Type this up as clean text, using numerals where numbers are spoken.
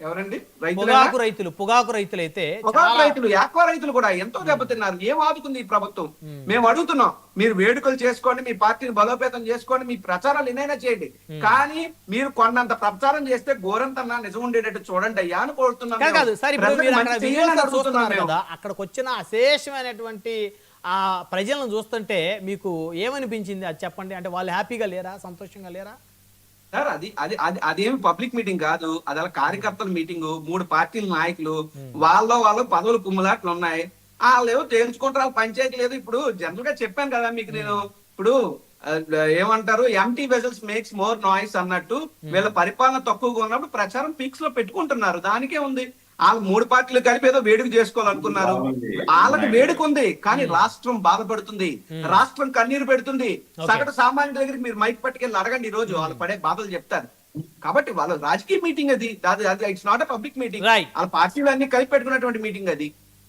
ఎవరండి రైతులు? పొగాకు రైతులు అయితే పొగాకు రైతులు, యాక్వా రైతులు కూడా ఎంతో దెబ్బతిన్నారు. ఏం ఆదుకుంది ఈ ప్రభుత్వం? మేము అడుగుతున్నాం, మీరు వేడుకలు చేసుకోండి, మీ పార్టీని బలోపేతం చేసుకోండి, మీ ప్రచారాలు ఎన్నైనా చేయండి, కానీ మీరు కొన్నంత ప్రచారం చేస్తే గోరంతన్నా నిజం ఉండేటట్టు చూడండి అయ్యా అని కోరుతున్నాం. కాదు సార్, ఇప్పుడు మీరు అక్కడ videos చూస్తున్నారు మేము. కదా, అక్కడికి వచ్చిన అశేషమైనటువంటి ఆ ప్రజలను చూస్తుంటే మీకు ఏమనిపించింది అది చెప్పండి. అంటే వాళ్ళు హ్యాపీగా లేరా, సంతోషంగా లేరా? సార్ అది అది అది అదేమి పబ్లిక్ మీటింగ్ కాదు, అది అలా కార్యకర్తల మీటింగ్. 3 పార్టీల నాయకులు, వాళ్ళు పదవులు కుమ్ములాట్లు ఉన్నాయి, వాళ్ళు ఏవో తేల్చుకుంటారు, వాళ్ళ పంచాయతీ లేదు. ఇప్పుడు జనరల్ గా చెప్పాను కదా మీకు నేను, ఇప్పుడు ఏమంటారు, empty vessels makes more noise అన్నట్టు వీళ్ళ పరిపాలన తక్కువగా ఉన్నప్పుడు ప్రచారం పీక్స్ లో పెట్టుకుంటున్నారు. దానికే ఉంది. వాళ్ళు 3 పార్టీలు కలిపి ఏదో వేడుక చేసుకోవాలనుకున్నారు. వాళ్ళకి వేడుక ఉంది, కానీ రాష్ట్రం బాధపడుతుంది, రాష్ట్రం కన్నీరు పెడుతుంది. సగటు సామాన్యుల దగ్గరికి మీరు మైక్ పట్టుకెళ్ళి అడగండి, ఈ రోజు వాళ్ళు పడే బాధలు చెప్తారు. కాబట్టి వాళ్ళ రాజకీయ మీటింగ్ అది, it's not a public meeting, వాళ్ళ పార్టీలు అన్ని కలిపి పెట్టుకున్నటువంటి మీటింగ్ అది.